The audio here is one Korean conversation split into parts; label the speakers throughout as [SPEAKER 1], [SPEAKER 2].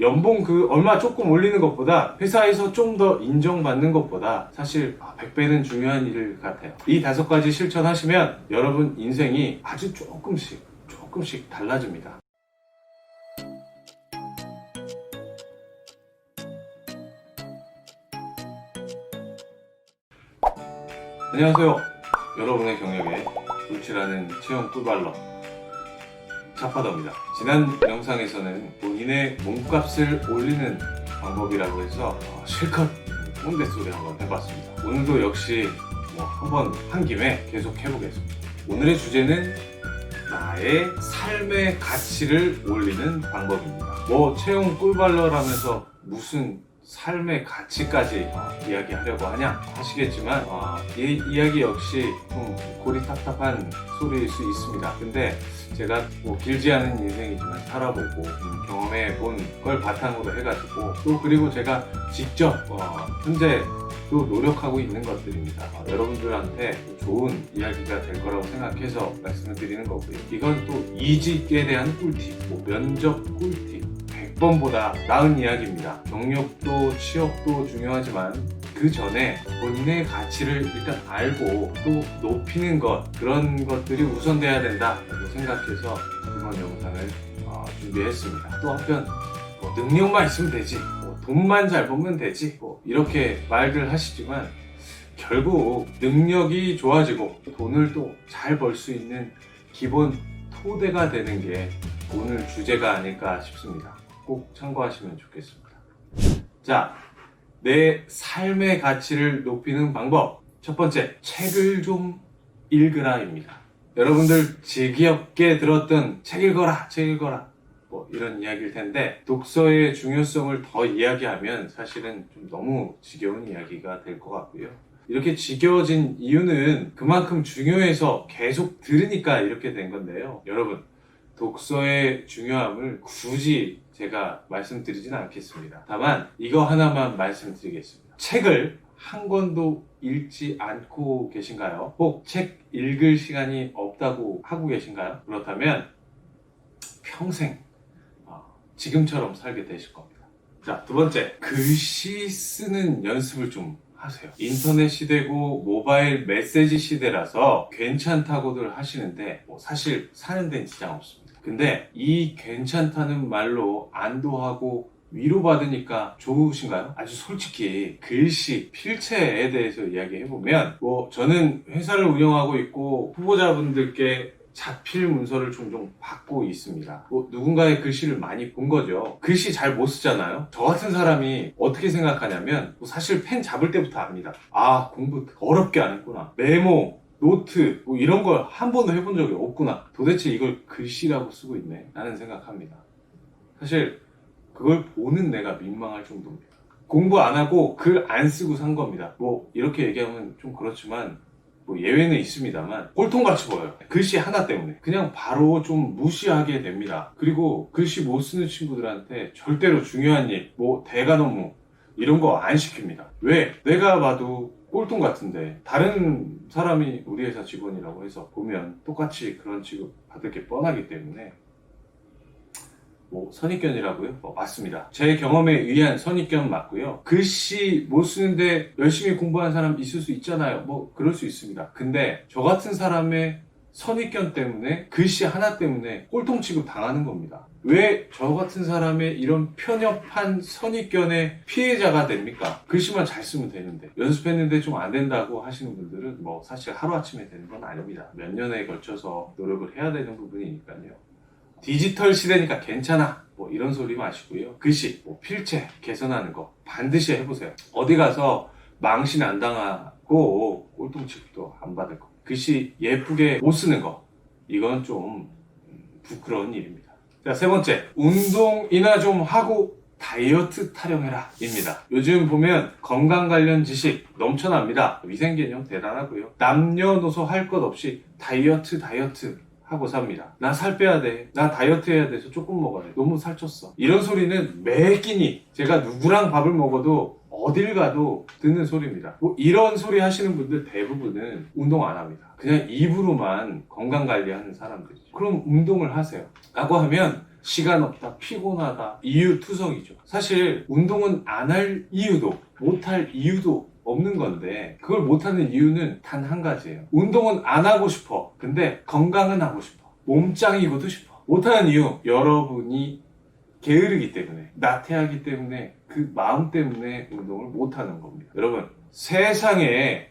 [SPEAKER 1] 연봉 얼마 조금 올리는 것보다 회사에서 좀 더 인정받는 것보다 사실 100배는 중요한 일 같아요. 이 5가지 실천하시면 여러분 인생이 아주 조금씩 달라집니다. 안녕하세요. 여러분의 경력에 돌출하는 채용 꿀발러 차파더입니다. 지난 영상에서는 본인의 몸값을 올리는 방법이라고 해서 실컷 꼰대 소리 한번 해봤습니다. 오늘도 역시 한번 한 김에 계속 해보겠습니다. 오늘의 주제는 나의 삶의 가치를 올리는 방법입니다. 채용 꿀발러라면서 무슨 삶의 가치까지 이야기하려고 하냐 하시겠지만 이 이야기 역시 좀 고리탑탑한 소리일 수 있습니다. 근데 제가 길지 않은 인생이지만 살아보고 경험해본 걸 바탕으로 해가지고 또 그리고 제가 직접 현재 또 노력하고 있는 것들입니다. 여러분들한테 좋은 이야기가 될 거라고 생각해서 말씀을 드리는 거고요. 이건 또 이직에 대한 꿀팁, 면접 꿀팁 100번보다 나은 이야기입니다. 경력도 취업도 중요하지만 그 전에 본인의 가치를 일단 알고 또 높이는 그런 것들이 우선돼야 된다 라고 생각해서 이번 영상을 준비했습니다. 또 한편 능력만 있으면 되지, 돈만 잘 벌면 되지, 이렇게 말들 하시지만 결국 능력이 좋아지고 돈을 또 잘 벌 수 있는 기본 토대가 되는 게 오늘 주제가 아닐까 싶습니다. 꼭 참고하시면 좋겠습니다. 자, 내 삶의 가치를 높이는 방법. 첫 번째, 책을 좀 읽으라입니다. 여러분들 지겹게 들었던 책 읽어라 이런 이야기일 텐데 독서의 중요성을 더 이야기하면 사실은 좀 너무 지겨운 이야기가 될 것 같고요. 이렇게 지겨워진 이유는 그만큼 중요해서 계속 들으니까 이렇게 된 건데요. 여러분, 독서의 중요함을 굳이 제가 말씀드리진 않겠습니다. 다만 이거 하나만 말씀드리겠습니다. 책을 한 권도 읽지 않고 계신가요? 혹 책 읽을 시간이 없다고 하고 계신가요? 그렇다면 평생 지금처럼 살게 되실 겁니다. 자, 두 번째, 글씨 쓰는 연습을 좀 하세요. 인터넷 시대고 모바일 메시지 시대라서 괜찮다고들 하시는데 사실 사는 데는 지장 없습니다. 근데 이 괜찮다는 말로 안도하고 위로받으니까 좋으신가요? 아주 솔직히 글씨, 필체에 대해서 이야기해보면 저는 회사를 운영하고 있고 후보자분들께 자필 문서를 종종 받고 있습니다. 누군가의 글씨를 많이 본 거죠. 글씨 잘 못 쓰잖아요. 저 같은 사람이 어떻게 생각하냐면 사실 펜 잡을 때부터 압니다. 공부 어렵게 안 했구나. 메모, 노트 이런 걸 한 번도 해본 적이 없구나. 도대체 이걸 글씨라고 쓰고 있네 라는 생각합니다. 사실 그걸 보는 내가 민망할 정도입니다. 공부 안 하고 글 안 쓰고 산 겁니다. 이렇게 얘기하면 좀 그렇지만 예외는 있습니다만 꼴통같이 보여요. 글씨 하나 때문에 그냥 바로 좀 무시하게 됩니다. 그리고 글씨 못 쓰는 친구들한테 절대로 중요한 일, 대관 업무 이런 거 안 시킵니다. 왜? 내가 봐도 꼴통 같은데 다른 사람이 우리 회사 직원이라고 해서 보면 똑같이 그런 취급 받을 게 뻔하기 때문에 선입견이라고요? 맞습니다. 제 경험에 의한 선입견 맞고요. 글씨 못 쓰는데 열심히 공부한 사람 있을 수 있잖아요. 그럴 수 있습니다. 근데 저 같은 사람의 선입견 때문에 글씨 하나 때문에 꼴통 취급 당하는 겁니다. 왜 저 같은 사람의 이런 편협한 선입견의 피해자가 됩니까? 글씨만 잘 쓰면 되는데 연습했는데 좀 안 된다고 하시는 분들은 사실 하루아침에 되는 건 아닙니다. 몇 년에 걸쳐서 노력을 해야 되는 부분이니까요. 디지털 시대니까 괜찮아 이런 소리 마시고요. 글씨, 필체 개선하는 거 반드시 해보세요. 어디 가서 망신 안 당하고 꼴통 취급도 안 받을 거. 글씨 예쁘게 못 쓰는 거 이건 좀 부끄러운 일입니다. 자, 세 번째, 운동이나 좀 하고 다이어트 타령해라 입니다. 요즘 보면 건강 관련 지식 넘쳐납니다. 위생개념 대단하고요. 남녀노소 할 것 없이 다이어트 하고 삽니다. 나 살 빼야 돼. 나 다이어트 해야 돼서 조금 먹어야 돼. 너무 살쪘어. 이런 소리는 매 끼니 제가 누구랑 밥을 먹어도 어딜 가도 듣는 소리입니다. 이런 소리 하시는 분들 대부분은 운동 안 합니다. 그냥 입으로만 건강 관리하는 사람들이죠. 그럼 운동을 하세요. 라고 하면 시간 없다, 피곤하다, 이유투성이죠. 사실 운동은 안 할 이유도 못 할 이유도 없는 건데 그걸 못하는 이유는 단 한 가지예요. 운동은 안 하고 싶어. 근데 건강은 하고 싶어. 몸짱이고도 싶어. 못하는 이유, 여러분이 게으르기 때문에, 나태하기 때문에, 그 마음 때문에 운동을 못하는 겁니다. 여러분, 세상에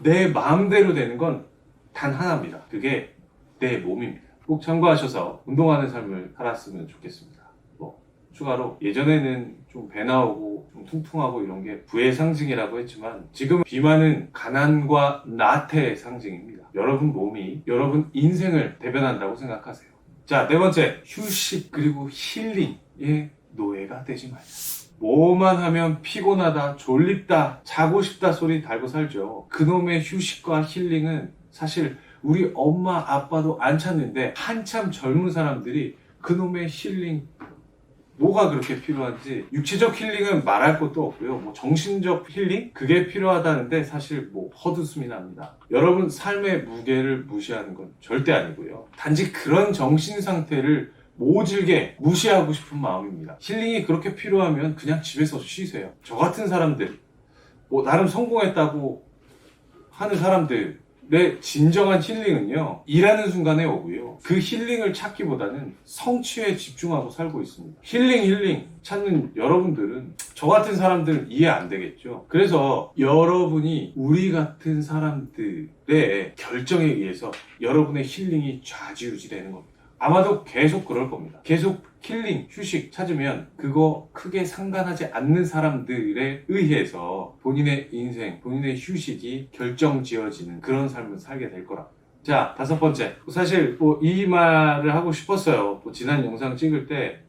[SPEAKER 1] 내 마음대로 되는 건 단 하나입니다. 그게 내 몸입니다. 꼭 참고하셔서 운동하는 삶을 살았으면 좋겠습니다. 추가로 예전에는 좀 배 나오고 좀 퉁퉁하고 이런 게 부의 상징이라고 했지만 지금 비만은 가난과 나태의 상징입니다. 여러분 몸이 여러분 인생을 대변한다고 생각하세요. 자, 네 번째, 휴식 그리고 힐링의 노예가 되지 말자. 뭐만 하면 피곤하다, 졸립다, 자고 싶다 소리 달고 살죠. 그놈의 휴식과 힐링은 사실 우리 엄마 아빠도 안 찾는데 한참 젊은 사람들이 그놈의 힐링, 뭐가 그렇게 필요한지, 육체적 힐링은 말할 것도 없고요. 뭐 정신적 힐링? 그게 필요하다는데 사실 뭐 헛웃음이 납니다. 여러분 삶의 무게를 무시하는 건 절대 아니고요. 단지 그런 정신 상태를 모질게 무시하고 싶은 마음입니다. 힐링이 그렇게 필요하면 그냥 집에서 쉬세요. 저 같은 사람들, 뭐 나름 성공했다고 하는 사람들의 진정한 힐링은요, 일하는 순간에 오고요. 그 힐링을 찾기보다는 성취에 집중하고 살고 있습니다. 힐링 찾는 여러분들은 저 같은 사람들은 이해 안 되겠죠. 그래서 여러분이 우리 같은 사람들의 결정에 의해서 여러분의 힐링이 좌지우지 되는 겁니다. 아마도 계속 그럴 겁니다. 계속 힐링, 휴식 찾으면 그거 크게 상관하지 않는 사람들에 의해서 본인의 인생, 본인의 휴식이 결정지어지는 그런 삶을 살게 될 거라. 자, 다섯 번째. 사실 이 말을 하고 싶었어요. 지난 영상 찍을 때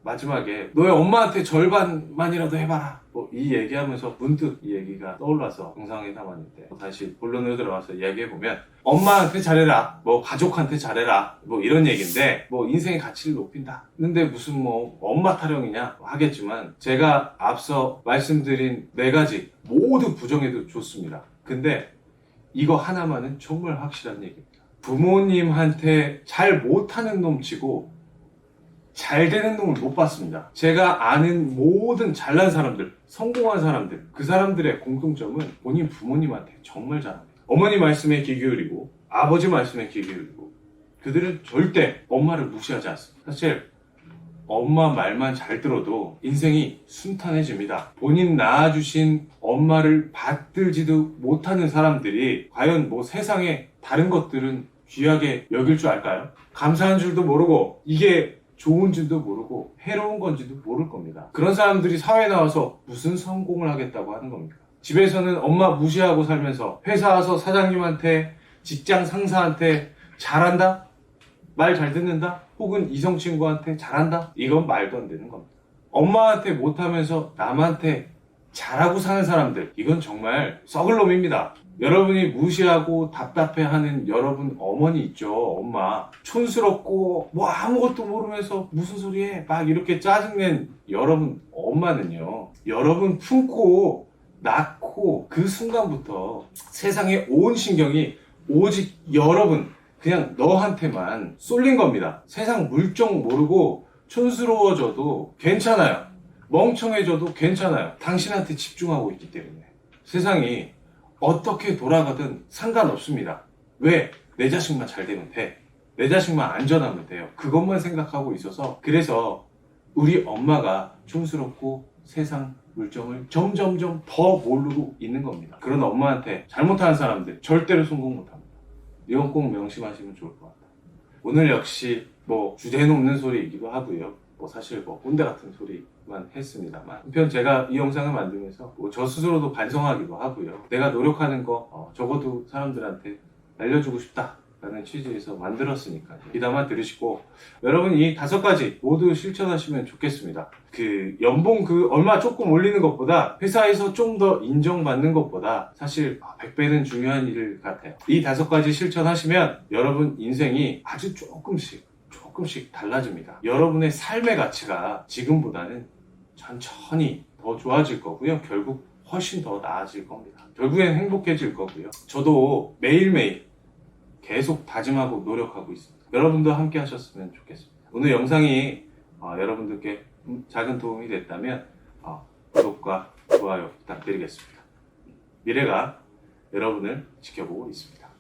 [SPEAKER 1] 마지막에 너의 엄마한테 절반만이라도 해봐라. 이 얘기하면서 문득 이 얘기가 떠올라서 영상에 담았는데 다시 본론으로 들어가서 이야기해보면 엄마한테 잘해라, 가족한테 잘해라, 이런 얘기인데 인생의 가치를 높인다. 근데 무슨 엄마 타령이냐 하겠지만 제가 앞서 말씀드린 네 가지 모두 부정해도 좋습니다. 근데 이거 하나만은 정말 확실한 얘기입니다. 부모님한테 잘 못하는 놈 치고 잘 되는 놈을 못 봤습니다. 제가 아는 모든 잘난 사람들, 성공한 사람들, 그 사람들의 공통점은 본인 부모님한테 정말 잘합니다. 어머니 말씀에 귀 기울이고 아버지 말씀에 귀 기울이고 그들은 절대 엄마를 무시하지 않습니다. 사실 엄마 말만 잘 들어도 인생이 순탄해집니다. 본인 낳아주신 엄마를 받들지도 못하는 사람들이 과연 세상에 다른 것들은 귀하게 여길 줄 알까요? 감사한 줄도 모르고 이게 좋은 줄도 모르고 해로운 건지도 모를 겁니다. 그런 사람들이 사회에 나와서 무슨 성공을 하겠다고 하는 겁니까? 집에서는 엄마 무시하고 살면서 회사 와서 사장님한테, 직장 상사한테 잘한다? 말 잘 듣는다? 혹은 이성 친구한테 잘한다? 이건 말도 안 되는 겁니다. 엄마한테 못하면서 남한테 잘하고 사는 사람들, 이건 정말 썩을 놈입니다. 여러분이 무시하고 답답해하는 여러분 어머니 있죠. 엄마 촌스럽고 아무것도 모르면서 무슨 소리해 막 이렇게 짜증낸 여러분 엄마는요, 여러분 품고 낳고 그 순간부터 세상의 온 신경이 오직 여러분, 그냥 너한테만 쏠린 겁니다. 세상 물정 모르고 촌스러워져도 괜찮아요. 멍청해져도 괜찮아요. 당신한테 집중하고 있기 때문에. 세상이 어떻게 돌아가든 상관없습니다. 왜? 내 자식만 잘 되면 돼. 내 자식만 안전하면 돼요. 그것만 생각하고 있어서, 그래서 우리 엄마가 촌스럽고 세상 물정을 점점점 더 모르고 있는 겁니다. 그런 엄마한테 잘못하는 사람들 절대로 성공 못합니다. 이건 꼭 명심하시면 좋을 것 같아요. 오늘 역시 주제는 없는 소리이기도 하고요. 사실 꼰대 같은 소리만 했습니다만, 한편 제가 이 영상을 만들면서 저 스스로도 반성하기도 하고요. 내가 노력하는 거 적어도 사람들한테 알려주고 싶다라는 취지에서 만들었으니까 귀담아 들으시고, 여러분 이 5가지 모두 실천하시면 좋겠습니다. 연봉 얼마 조금 올리는 것보다 회사에서 좀 더 인정받는 것보다 사실 100배는 중요한 일 같아요. 이 5가지 실천하시면 여러분 인생이 아주 조금씩 달라집니다. 여러분의 삶의 가치가 지금보다는 천천히 더 좋아질 거고요. 결국 훨씬 더 나아질 겁니다. 결국엔 행복해질 거고요. 저도 매일매일 계속 다짐하고 노력하고 있습니다. 여러분도 함께 하셨으면 좋겠습니다. 오늘 영상이 여러분들께 작은 도움이 됐다면 구독과 좋아요 부탁드리겠습니다. 미래가 여러분을 지켜보고 있습니다.